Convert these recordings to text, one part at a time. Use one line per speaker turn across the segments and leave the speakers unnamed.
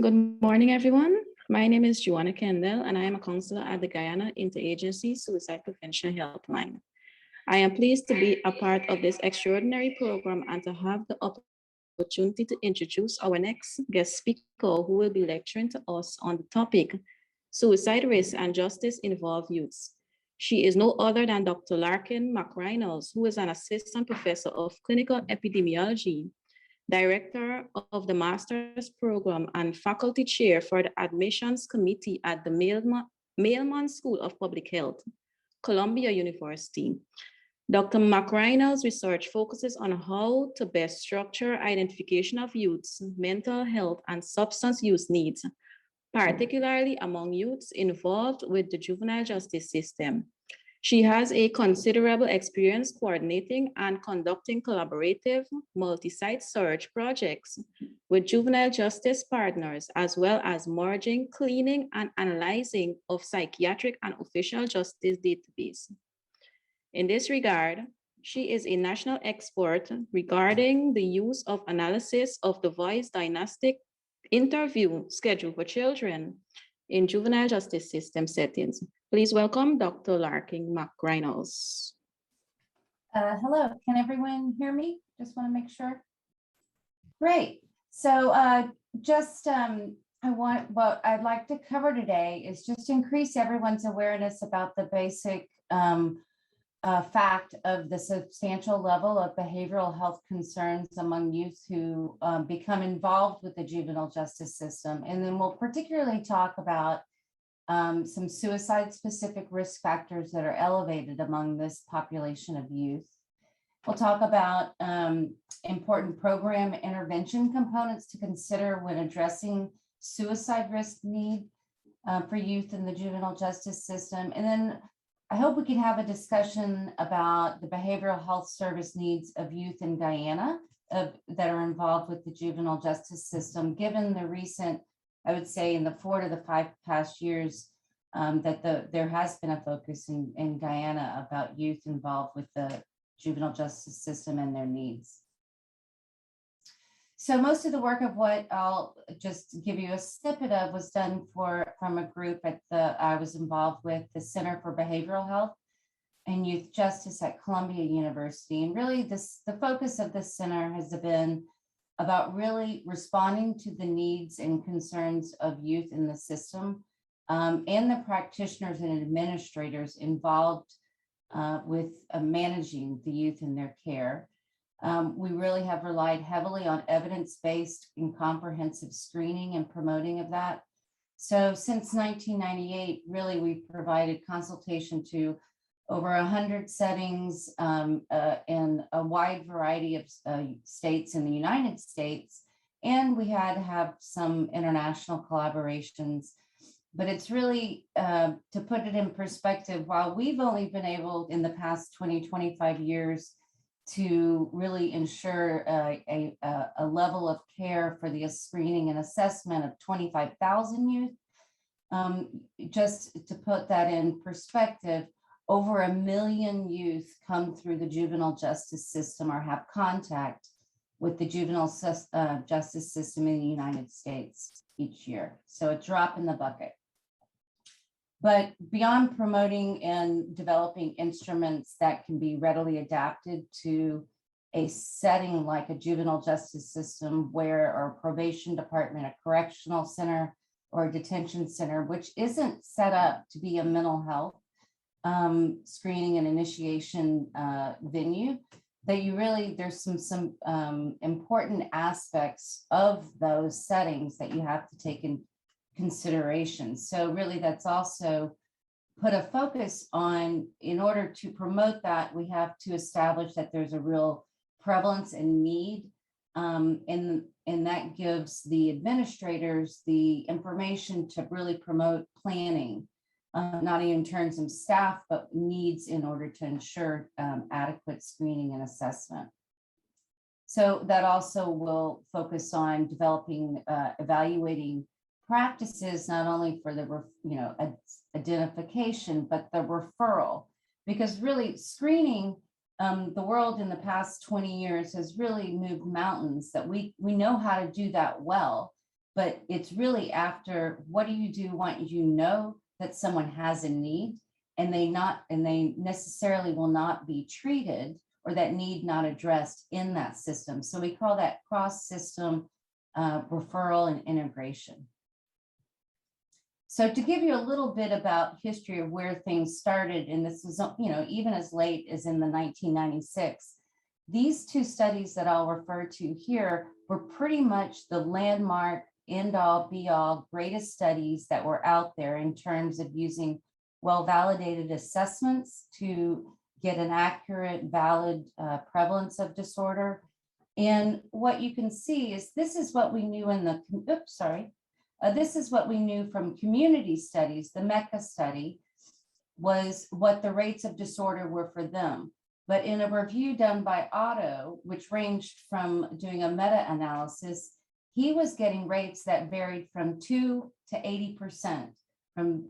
Good morning, everyone. My name is Joanna Kendall, and I am a counselor at the Guyana Interagency Suicide Prevention Helpline. I am pleased to be a part of this extraordinary program and to have the opportunity to introduce our next guest speaker, who will be lecturing to us on the topic, Suicide Risk and Justice Involved Youths. She is no other than Dr. Larkin McReynolds, who is an assistant professor of clinical epidemiology, director of the master's program, and faculty chair for the admissions committee at the Mailman School of Public Health, Columbia University. Dr. McReynolds' research focuses on how to best structure identification of youths' mental health and substance use needs, particularly among youths involved with the juvenile justice system. She has a considerable experience coordinating and conducting collaborative multi-site search projects with juvenile justice partners, as well as merging, cleaning, and analyzing of psychiatric and official justice database. In this regard, she is a national expert regarding the use of analysis of the voice diagnostic interview schedule for children in juvenile justice system settings. Please welcome Dr. Larkin McReynolds.
Hello, can everyone hear me? Just want to make sure. Great. So what I'd like to cover today is just increase everyone's awareness about the basic fact of the substantial level of behavioral health concerns among youth who become involved with the juvenile justice system. And then we'll particularly talk about some suicide-specific risk factors that are elevated among this population of youth. We'll talk about important program intervention components to consider when addressing suicide risk need for youth in the juvenile justice system. And then I hope we can have a discussion about the behavioral health service needs of youth in Guyana that are involved with the juvenile justice system, given the recent, I would say in the 4 to the 5 past years, that there has been a focus in Guyana about youth involved with the juvenile justice system and their needs. So most of the work of what I'll just give you a snippet of was done from a group I was involved with, the Center for Behavioral Health and Youth Justice at Columbia University. And really the focus of this center has been about really responding to the needs and concerns of youth in the system and the practitioners and administrators involved with managing the youth in their care. We really have relied heavily on evidence-based and comprehensive screening and promoting of that. So since 1998, really we've provided consultation to over 100 settings in a wide variety of states in the United States. And we had to have some international collaborations. But it's really, to put it in perspective, while we've only been able in the past 20, 25 years to really ensure a level of care for the screening and assessment of 25,000 youth. Just to put that in perspective, over 1 million youth come through the juvenile justice system or have contact with the juvenile justice system in the United States each year. So a drop in the bucket. But beyond promoting and developing instruments that can be readily adapted to a setting like a juvenile justice system where our probation department, a correctional center, or a detention center, which isn't set up to be a mental health screening and initiation venue, that you really, there's some important aspects of those settings that you have to take in consideration. So really that's also put a focus on, in order to promote that, we have to establish that there's a real prevalence and need, and that gives the administrators the information to really promote planning, not only in terms of staff, but needs in order to ensure adequate screening and assessment. So that also will focus on developing, evaluating practices, not only for the identification, but the referral, because really screening, the world in the past 20 years has really moved mountains, that we know how to do that well. but it's really after, what do you do once you know that someone has a need and they necessarily will not be treated, or that need not addressed in that system. So we call that cross-system referral and integration. So to give you a little bit about history of where things started, and this is, even as late as in the 1996, these two studies that I'll refer to here were pretty much the landmark, end-all, be-all, greatest studies that were out there in terms of using well-validated assessments to get an accurate, valid prevalence of disorder. And what you can see is this is what we knew in the, this is what we knew from community studies. The MECA study was what the rates of disorder were for them. But in a review done by Otto, which ranged from doing a meta-analysis, he was getting rates that varied from 2 to 80%, from,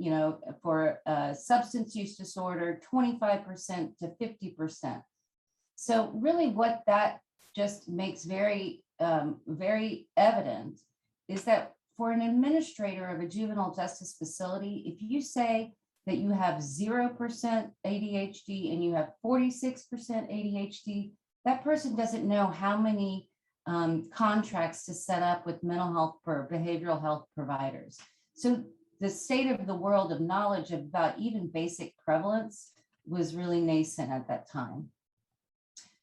for substance use disorder, 25% to 50%. So really what that just makes very, very evident is that for an administrator of a juvenile justice facility, if you say that you have 0% ADHD and you have 46% ADHD, that person doesn't know how many contracts to set up with mental health or behavioral health providers. So the state of the world of knowledge about even basic prevalence was really nascent at that time.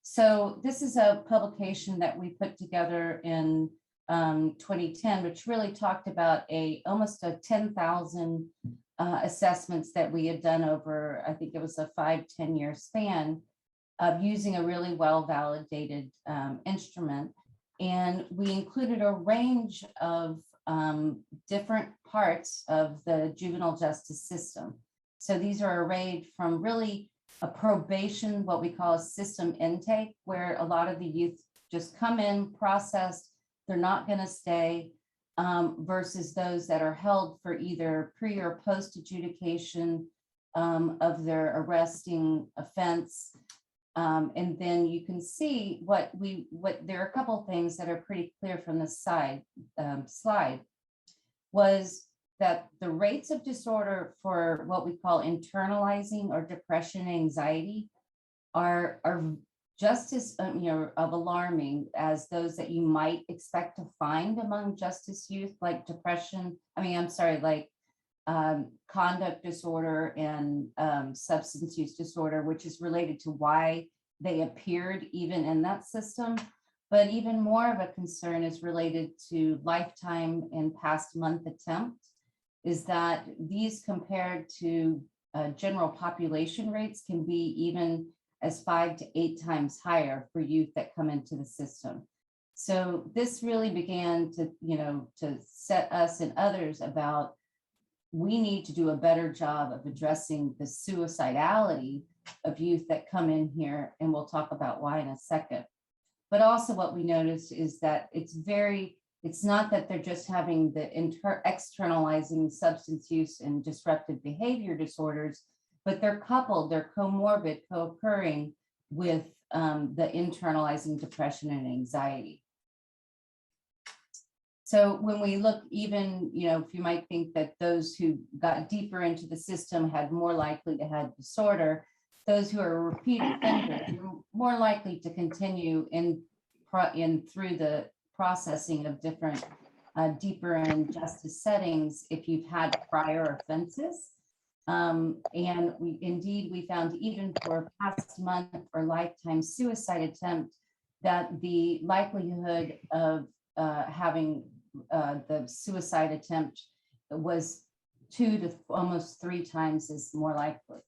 So this is a publication that we put together in 2010, which really talked about almost a 10,000 assessments that we had done over, I think it was a 5-10 year span of using a really well-validated instrument. And we included a range of different parts of the juvenile justice system. So these are arrayed from really a probation, what we call a system intake, where a lot of the youth just come in, processed, they're not going to stay, versus those that are held for either pre or post adjudication of their arresting offense. And then you can see there are a couple of things that are pretty clear from the slide, was that the rates of disorder for what we call internalizing or depression and anxiety are just as of alarming as those that you might expect to find among justice youth, like conduct disorder and substance use disorder, which is related to why they appeared even in that system. But even more of a concern is related to lifetime and past month attempt, is that these compared to general population rates can be even as 5 to 8 times higher for youth that come into the system. So this really began to set us and others about, we need to do a better job of addressing the suicidality of youth that come in here, and we'll talk about why in a second. But also what we noticed is that it's not that they're just having the externalizing substance use and disruptive behavior disorders, but they're comorbid, co-occurring with the internalizing depression and anxiety. So when we look even, if you might think that those who got deeper into the system had more likely to have disorder, those who are repeat offenders are more likely to continue through the processing of different deeper in justice settings if you've had prior offenses. And we found even for past month or lifetime suicide attempt that the likelihood of having the suicide attempt was 2 to almost 3 times as more likely.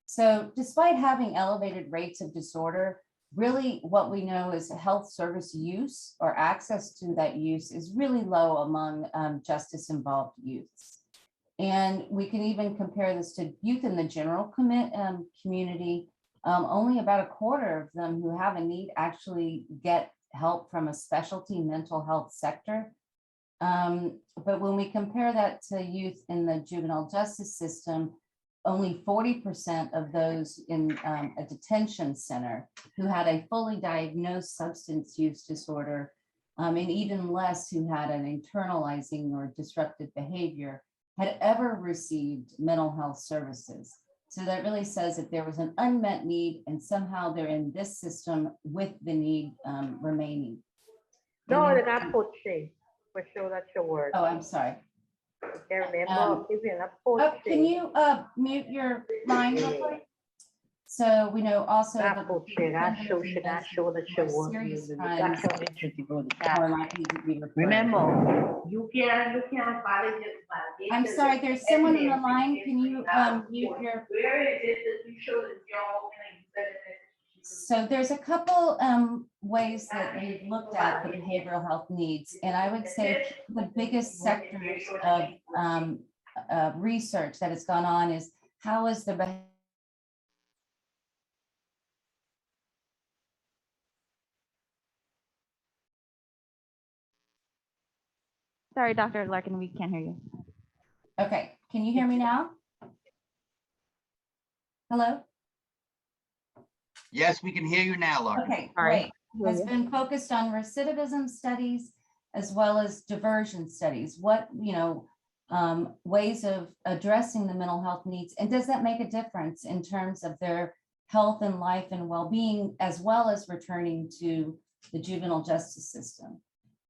So despite having elevated rates of disorder, really what we know is health service use or access to that use is really low among justice involved youths. And we can even compare this to youth in the general community. Only about a quarter of them who have a need actually get help from a specialty mental health sector. But when we compare that to youth in the juvenile justice system, only 40% of those in a detention center who had a fully diagnosed substance use disorder and even less who had an internalizing or disruptive behavior had ever received mental health services. So that really says that there was an unmet need, and somehow they're in this system with the need remaining.
No, they're not poaching. For sure, that's your word.
Oh, I'm sorry.
I remember even a poaching.
Can you mute your line real quick? So we know also that
Not poaching. I show should not show that your word.
serious crimes
Remember,
are likely to be referred.
you can't validate.
I'm sorry, there's someone on the line. Can you mute your?
Where is it that you show that your
So there's a couple ways that we've looked at the behavioral health needs, and I would say the biggest sectors of research that has gone on is how is the
Sorry, Dr. Larkin, we can't hear you.
Okay, can you hear me now? Hello?
Yes, we can hear you now, Larkin.
Okay, great. Has been focused on recidivism studies as well as diversion studies. What, ways of addressing the mental health needs, and does that make a difference in terms of their health and life and well-being, as well as returning to the juvenile justice system?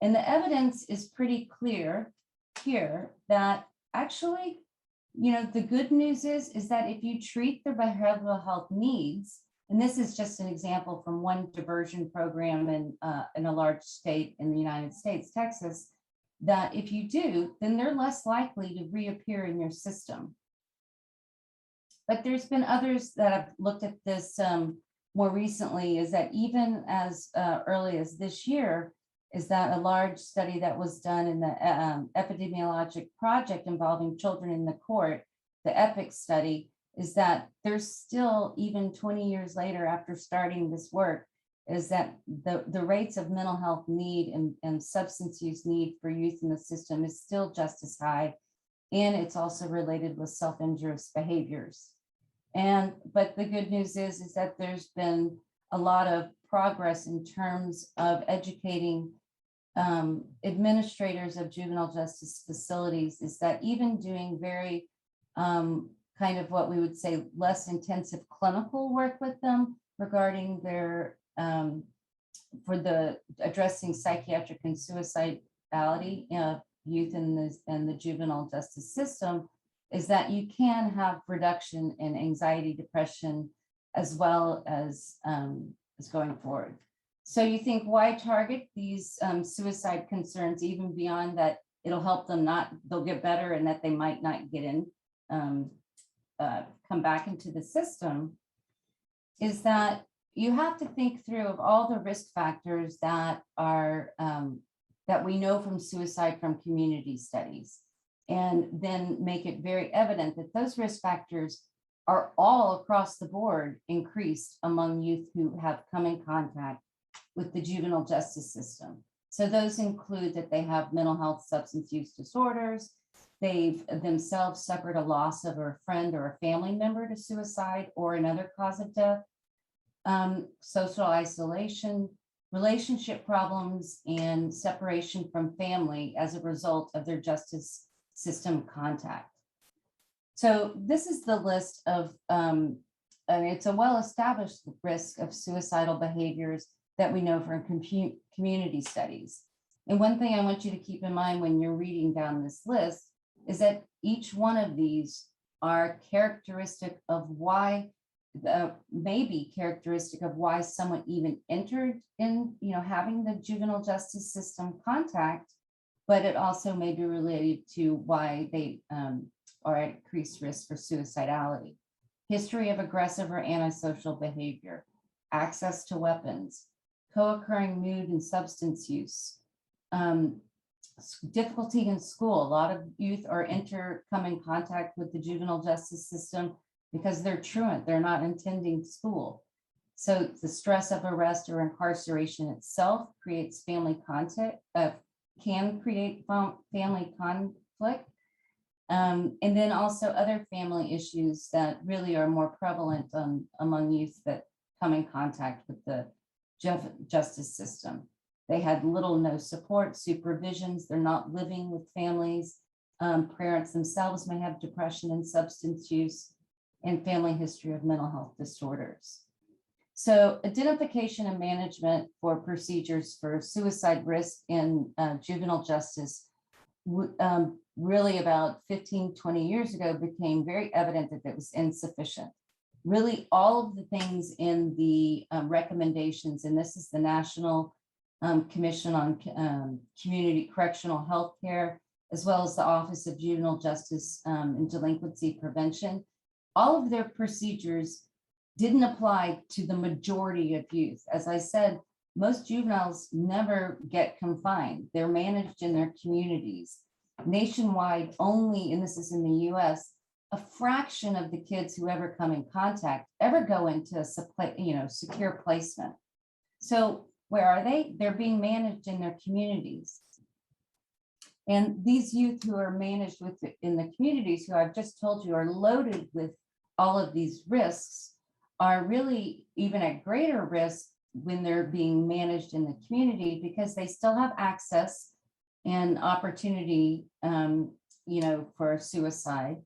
And the evidence is pretty clear here that actually, the good news is that if you treat the behavioral health needs, and this is just an example from one diversion program in a large state in the United States, Texas, that if you do, then they're less likely to reappear in your system. But there's been others that have looked at this more recently, is that even as early as this year, is that a large study that was done in the epidemiologic project involving children in the court, the EPIC study, is that there's still, even 20 years later after starting this work, is that the rates of mental health need and substance use need for youth in the system is still just as high. And it's also related with self-injurious behaviors. But the good news is that there's been a lot of progress in terms of educating administrators of juvenile justice facilities, is that even doing very kind of what we would say less intensive clinical work with them regarding their for the addressing psychiatric and suicidality of youth in the juvenile justice system, is that you can have reduction in anxiety, depression, as well as going forward. So you think, why target these suicide concerns, even beyond that it'll help them they'll get better and that they might not get in, come back into the system, is that you have to think through of all the risk factors that are that we know from suicide from community studies, and then make it very evident that those risk factors are all across the board increased among youth who have come in contact with the juvenile justice system. So those include that they have mental health substance use disorders, they've themselves suffered a loss of a friend or a family member to suicide or another cause of death, social isolation, relationship problems, and separation from family as a result of their justice system contact. So this is the list of, and it's a well-established risk of suicidal behaviors that we know from community studies. And one thing I want you to keep in mind when you're reading down this list is that each one of these are characteristic of why, maybe characteristic of why someone even entered in, having the juvenile justice system contact, but it also may be related to why they are at increased risk for suicidality. History of aggressive or antisocial behavior, access to weapons, co-occurring mood and substance use, difficulty in school. A lot of youth come in contact with the juvenile justice system because they're truant, they're not attending school. So the stress of arrest or incarceration itself creates family conflict, can create family conflict. And then also other family issues that really are more prevalent among youth that come in contact with the justice system. They had little, no support, supervisions. They're not living with families. Parents themselves may have depression and substance use, and family history of mental health disorders. So identification and management for procedures for suicide risk in juvenile justice really about 15, 20 years ago became very evident that it was insufficient. Really all of the things in the recommendations, and this is the National Commission on Community Correctional Health Care, as well as the Office of Juvenile Justice and Delinquency Prevention, all of their procedures didn't apply to the majority of youth. As I said, most juveniles never get confined. They're managed in their communities. Nationwide only, and this is in the US, a fraction of the kids who ever come in contact ever go into a secure placement. So where are they? They're being managed in their communities. And these youth who are managed in the communities, who I've just told you are loaded with all of these risks, are really even at greater risk when they're being managed in the community, because they still have access and opportunity, for suicide.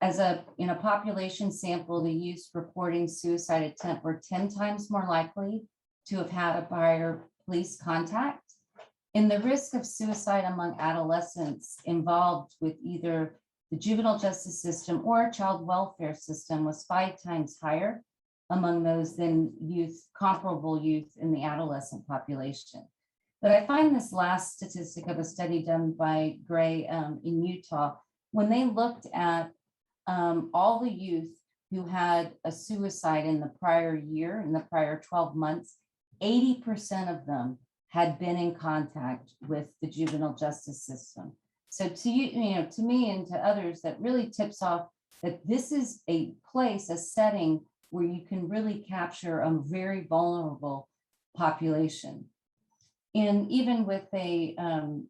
In a population sample, the youth reporting suicide attempt were 10 times more likely to have had a prior police contact. And the risk of suicide among adolescents involved with either the juvenile justice system or child welfare system was 5 times higher among those than comparable youth in the adolescent population. But I find this last statistic of a study done by Gray in Utah, when they looked at all the youth who had a suicide in the prior year, in the prior 12 months, 80% of them had been in contact with the juvenile justice system. So to me and to others, that really tips off that this is a place, a setting where you can really capture a very vulnerable population. And even with a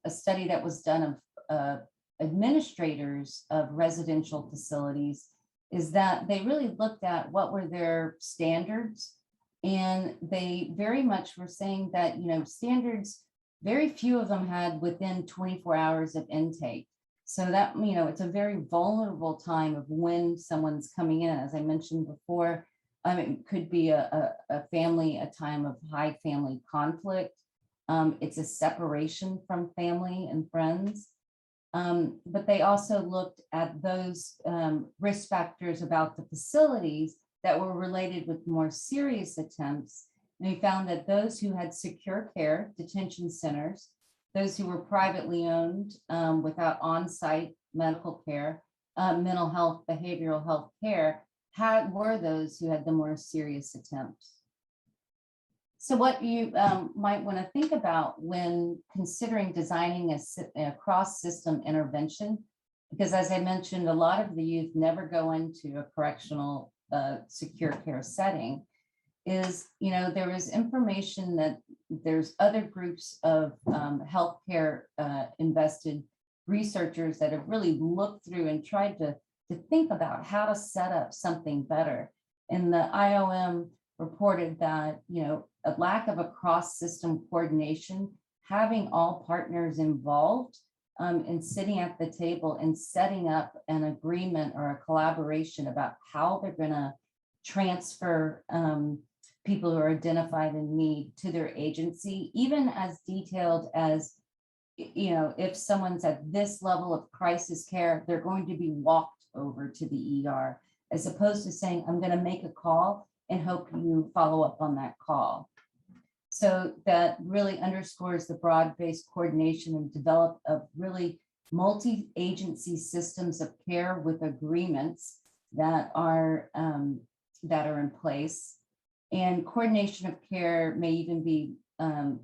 study that was done of administrators of residential facilities, is that they really looked at what were their standards. And they very much were saying that, standards, very few of them had within 24 hours of intake. So that, it's a very vulnerable time of when someone's coming in. As I mentioned before, it could be a time of high family conflict. It's a separation from family and friends. But they also looked at those risk factors about the facilities that were related with more serious attempts. And we found that those who had secure care detention centers, those who were privately owned without on-site medical care, mental health, behavioral health care, were those who had the more serious attempts. So what you might want to think about when considering designing a cross-system intervention, because as I mentioned, a lot of the youth never go into a correctional secure care setting, is, there is information that there's other groups of healthcare invested researchers that have really looked through and tried to think about how to set up something better. And the IOM reported that, a lack of a cross-system coordination, having all partners involved in sitting at the table and setting up an agreement or a collaboration about how they're going to transfer people who are identified in need to their agency, even as detailed as, if someone's at this level of crisis care, they're going to be walked over to the ER, as opposed to saying, I'm going to make a call and hope you follow up on that call. So that really underscores the broad-based coordination and develop of really multi-agency systems of care with agreements that are in place. And coordination of care may even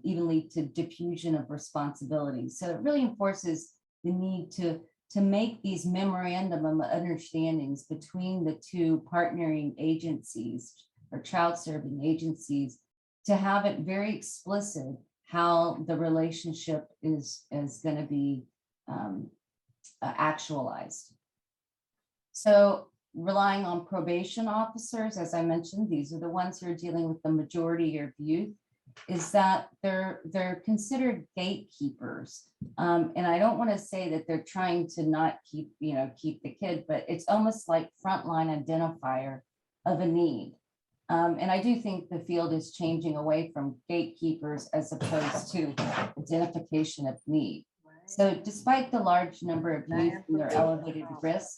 lead to diffusion of responsibility. So it really enforces the need to make these memorandum of understandings between the two partnering agencies or child serving agencies, to have it very explicit how the relationship is going to be actualized. So relying on probation officers, as I mentioned, these are the ones who are dealing with the majority of youth. is that they're considered gatekeepers. And I don't want to say that they're trying to not keep the kid, but it's almost like frontline identifier of a need. And I do think the field is changing away from gatekeepers as opposed to identification of need. So despite the large number of youth and their elevated risk,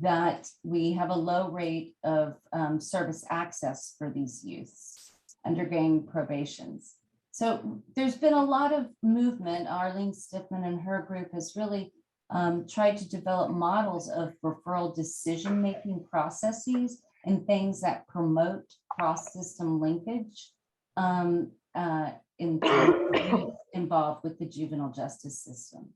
that we have a low rate of service access for these youths undergoing probations. So there's been a lot of movement. Arlene Stiffman and her group has really tried to develop models of referral decision-making processes and things that promote cross-system linkage involved with the juvenile justice system.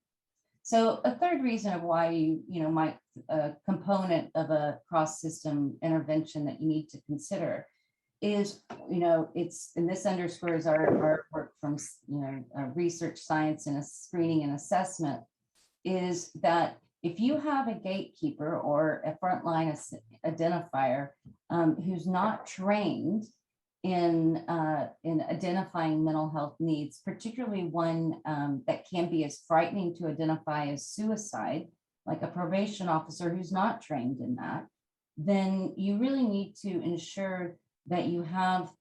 So a third reason of why you might a component of a cross-system intervention that you need to consider is, and this underscores our work from, research science and screening and assessment, is that if you have a gatekeeper or a frontline identifier who's not trained in identifying mental health needs, particularly one that can be as frightening to identify as suicide, like a probation officer who's not trained in that, then you really need to ensure that you have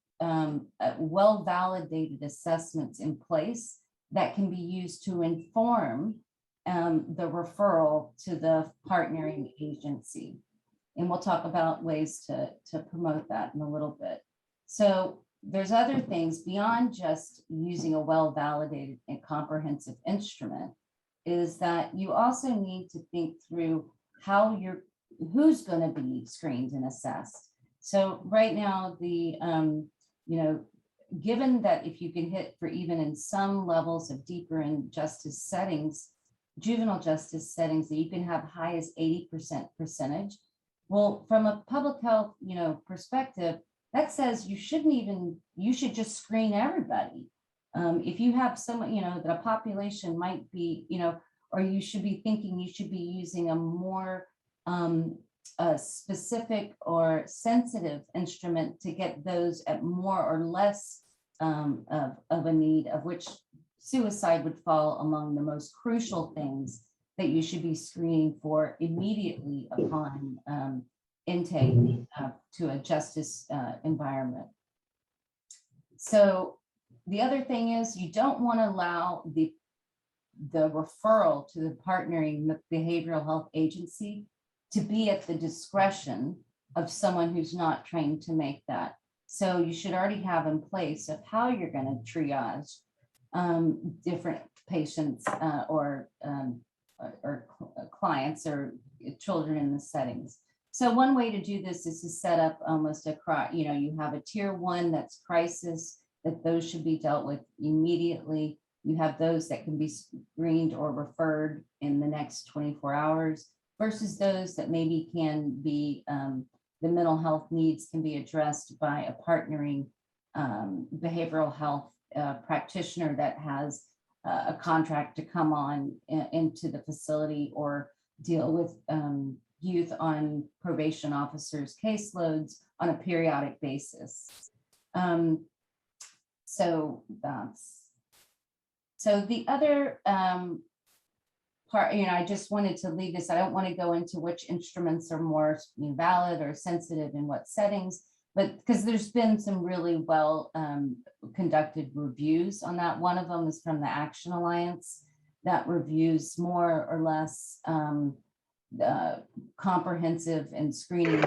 well-validated assessments in place that can be used to inform the referral to the partnering agency. And we'll talk about ways to promote that in a little bit. So there's other things beyond just using a well-validated and comprehensive instrument, is that you also need to think through who's going to be screened and assessed. So right now, given that if you can hit for even in some levels of deeper in justice settings, juvenile justice settings, that you can have high as 80% percentage. Well, from a public health, perspective, that says you should just screen everybody. If you have someone, that a population might be, or you should be thinking you should be using a more specific or sensitive instrument to get those at more or less of a need, of which suicide would fall among the most crucial things that you should be screening for immediately upon intake to a justice environment. So the other thing is, you don't want to allow the referral to the partnering behavioral health agency to be at the discretion of someone who's not trained to make that. So you should already have in place of how you're going to triage different patients or clients or children in the settings. So one way to do this is to set up almost you have a tier 1 that's crisis, that those should be dealt with immediately. You have those that can be screened or referred in the next 24 hours, versus those that maybe can be, the mental health needs can be addressed by a partnering behavioral health practitioner that has a contract to come on into the facility or deal with youth on probation officers' caseloads on a periodic basis. So the other part, I just wanted to leave this. I don't want to go into which instruments are more valid or sensitive in what settings, but because there's been some really well conducted reviews on that. One of them is from the Action Alliance that reviews more or less comprehensive and screening.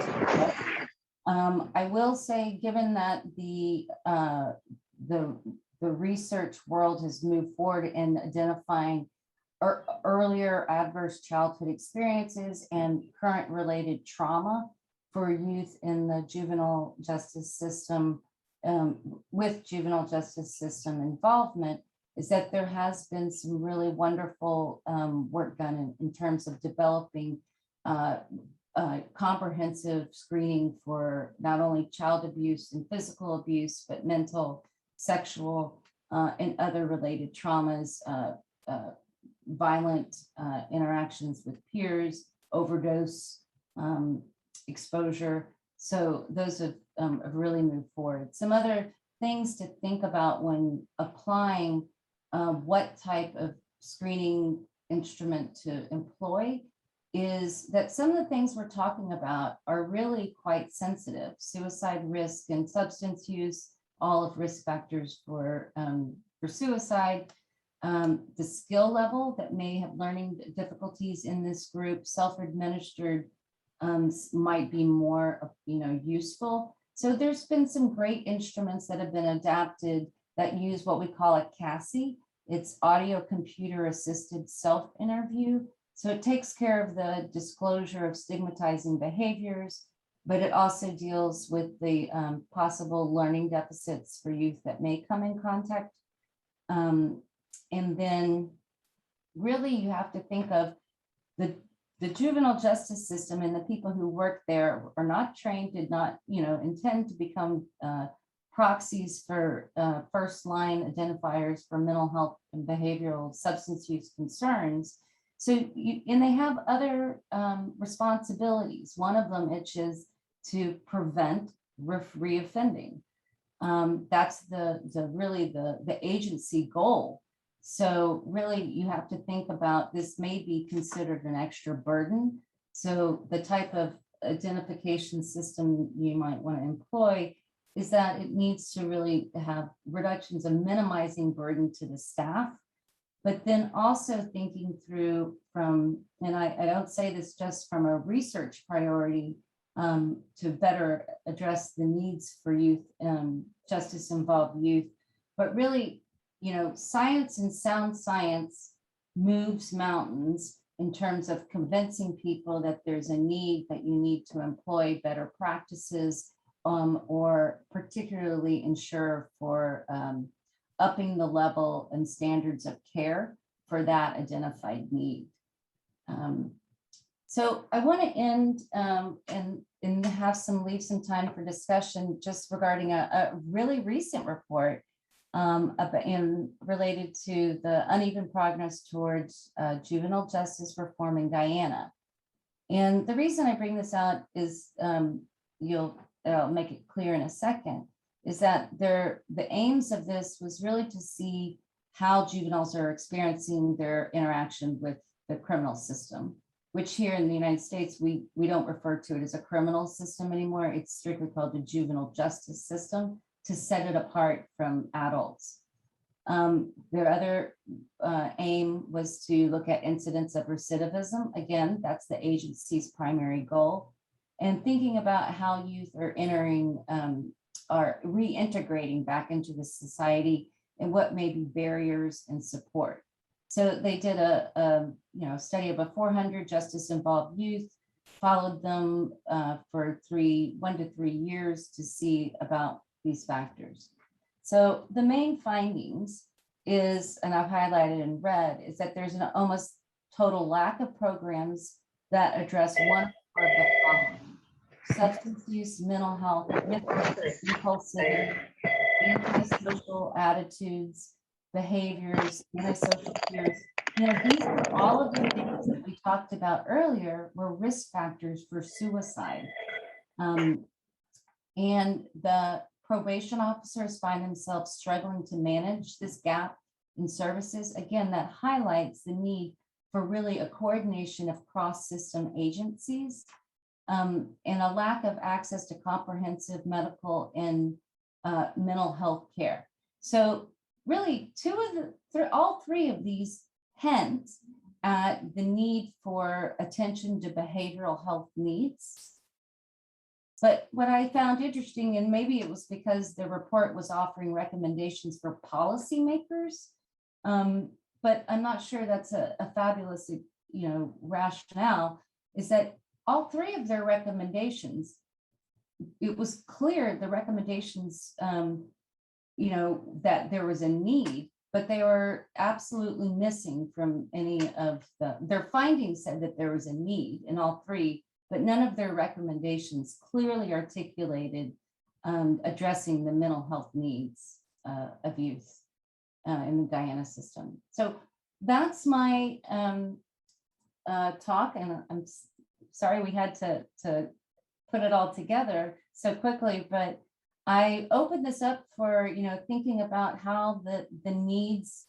I will say, given that the research world has moved forward in identifying earlier adverse childhood experiences and current related trauma for youth in the juvenile justice system, with juvenile justice system involvement, is that there has been some really wonderful work done in terms of developing comprehensive screening for not only child abuse and physical abuse, but mental, sexual, and other related traumas, violent interactions with peers, overdose exposure. So those have really moved forward. Some other things to think about when applying what type of screening instrument to employ is that some of the things we're talking about are really quite sensitive. Suicide risk and substance use, all of risk factors for suicide, the skill level that may have learning difficulties in this group, self-administered might be more, useful. So there's been some great instruments that have been adapted that use what we call a CASI. It's audio computer assisted self-interview. So it takes care of the disclosure of stigmatizing behaviors, but it also deals with the possible learning deficits for youth that may come in contact. And then really you have to think of the juvenile justice system, and the people who work there are not trained, did not, intend to become proxies for first line identifiers for mental health and behavioral substance use concerns. So, and they have other responsibilities. One of them is to prevent reoffending. That's the agency goal. So really you have to think about this may be considered an extra burden. So the type of identification system you might want to employ is that it needs to really have reductions of minimizing burden to the staff, but then also thinking through from, and I don't say this just from a research priority to better address the needs for youth, justice involved youth, but really, science and sound science moves mountains in terms of convincing people that there's a need, that you need to employ better practices, or particularly ensure for upping the level and standards of care for that identified need. So I want to end and have leave some time for discussion just regarding a really recent report related to the uneven progress towards juvenile justice reform in Guyana. And the reason I bring this out is I'll make it clear in a second, is that the aims of this was really to see how juveniles are experiencing their interaction with the criminal system, which here in the United States, we don't refer to it as a criminal system anymore. It's strictly called the juvenile justice system to set it apart from adults. Their other aim was to look at incidents of recidivism. Again, that's the agency's primary goal. And thinking about how youth are are reintegrating back into the society and what may be barriers and support. So they did a study of 400 justice involved youth, followed them for 1 to 3 years to see about these factors. So the main findings is, and I've highlighted in red, is that there's an almost total lack of programs that address one of the following: substance use, mental health, impulsivity, antisocial attitudes, behaviors, antisocial peers. These are all of the things that we talked about earlier were risk factors for suicide. And the probation officers find themselves struggling to manage this gap in services. Again, that highlights the need for really a coordination of cross-system agencies, and a lack of access to comprehensive medical and mental health care. So really all three of these hint at the need for attention to behavioral health needs. But what I found interesting, and maybe it was because the report was offering recommendations for policymakers, but I'm not sure that's a fabulous, rationale, is that all three of their recommendations, it was clear the recommendations, that there was a need, but they were absolutely missing from any of their findings said that there was a need in all three, but none of their recommendations clearly articulated addressing the mental health needs of youth in the Guyana system. So that's my talk, and I'm sorry we had to put it all together so quickly, but I opened this up for, thinking about how the needs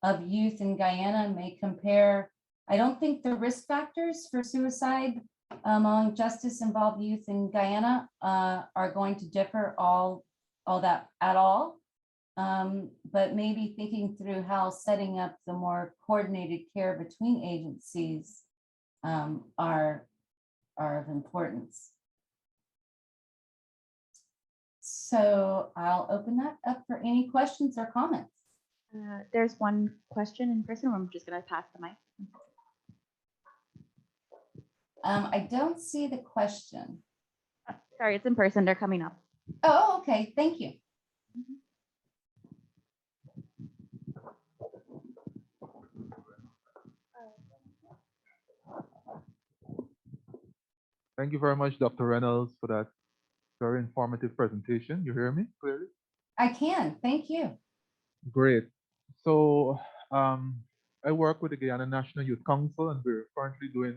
of youth in Guyana may compare. I don't think the risk factors for suicide among justice involved youth in Guyana are going to differ all that at all. But maybe thinking through how setting up the more coordinated care between agencies are of importance. So I'll open that up for any questions or comments.
There's one question in person. I'm just going to pass the mic.
I don't see the question.
Sorry, it's in person. They're coming up.
Oh, okay. Thank you.
Thank you very much, Dr. Reynolds, for that very informative presentation. You hear me clearly?
I can. Thank you.
Great. So I work with the Guyana National Youth Council, and we're currently doing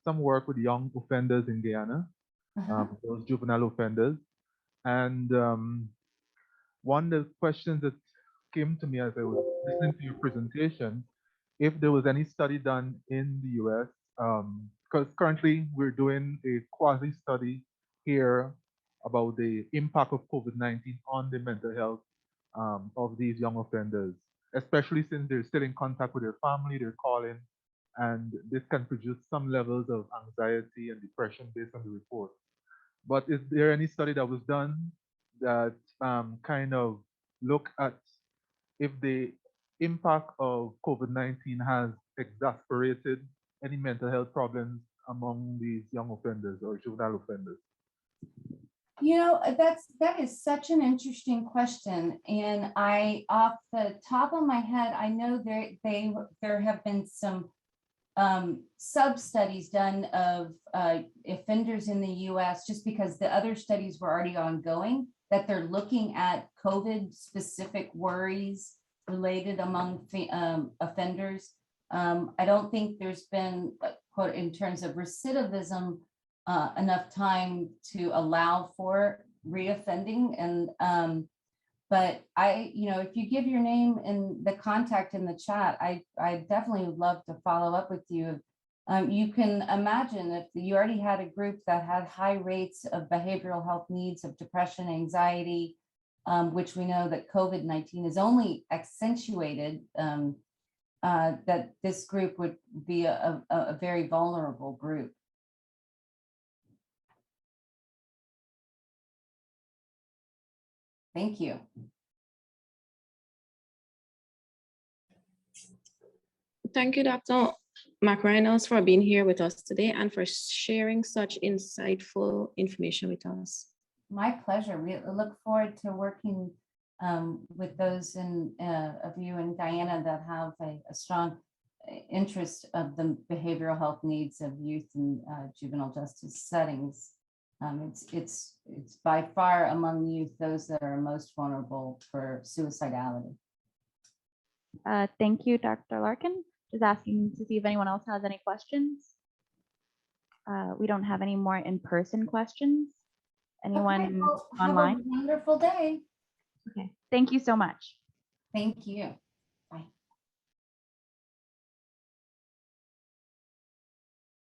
some work with young offenders in Guyana, those juvenile offenders. And one of the questions that came to me as I was listening to your presentation, if there was any study done in the US, because currently we're doing a quasi-study here about the impact of COVID-19 on the mental health of these young offenders, especially since they're still in contact with their family, they're calling, and this can produce some levels of anxiety and depression based on the report. But is there any study that was done that kind of look at if the impact of COVID-19 has exacerbated any mental health problems among these young offenders or juvenile offenders?
That is such an interesting question. And off the top of my head, I know there have been some sub-studies done of offenders in the US, just because the other studies were already ongoing, that they're looking at COVID specific worries related among offenders. I don't think there's been, quote, in terms of recidivism, enough time to allow for reoffending. And but if you give your name and the contact in the chat, I definitely would love to follow up with you. You can imagine if you already had a group that had high rates of behavioral health needs, of depression, anxiety, which we know that COVID-19 is only accentuated, that this group would be a very vulnerable group. Thank you.
Thank you, Dr. McReynolds, for being here with us today and for sharing such insightful information with us.
My pleasure. We look forward to working with those of you in Guyana that have a strong interest of the behavioral health needs of youth in juvenile justice settings. It's by far among youth those that are most vulnerable for suicidality.
Thank you, Dr. Larkin. Just asking to see if anyone else has any questions. We don't have any more in-person questions. Anyone
Okay, well,
online?
have a wonderful day.
Okay, thank you so much.
Thank you.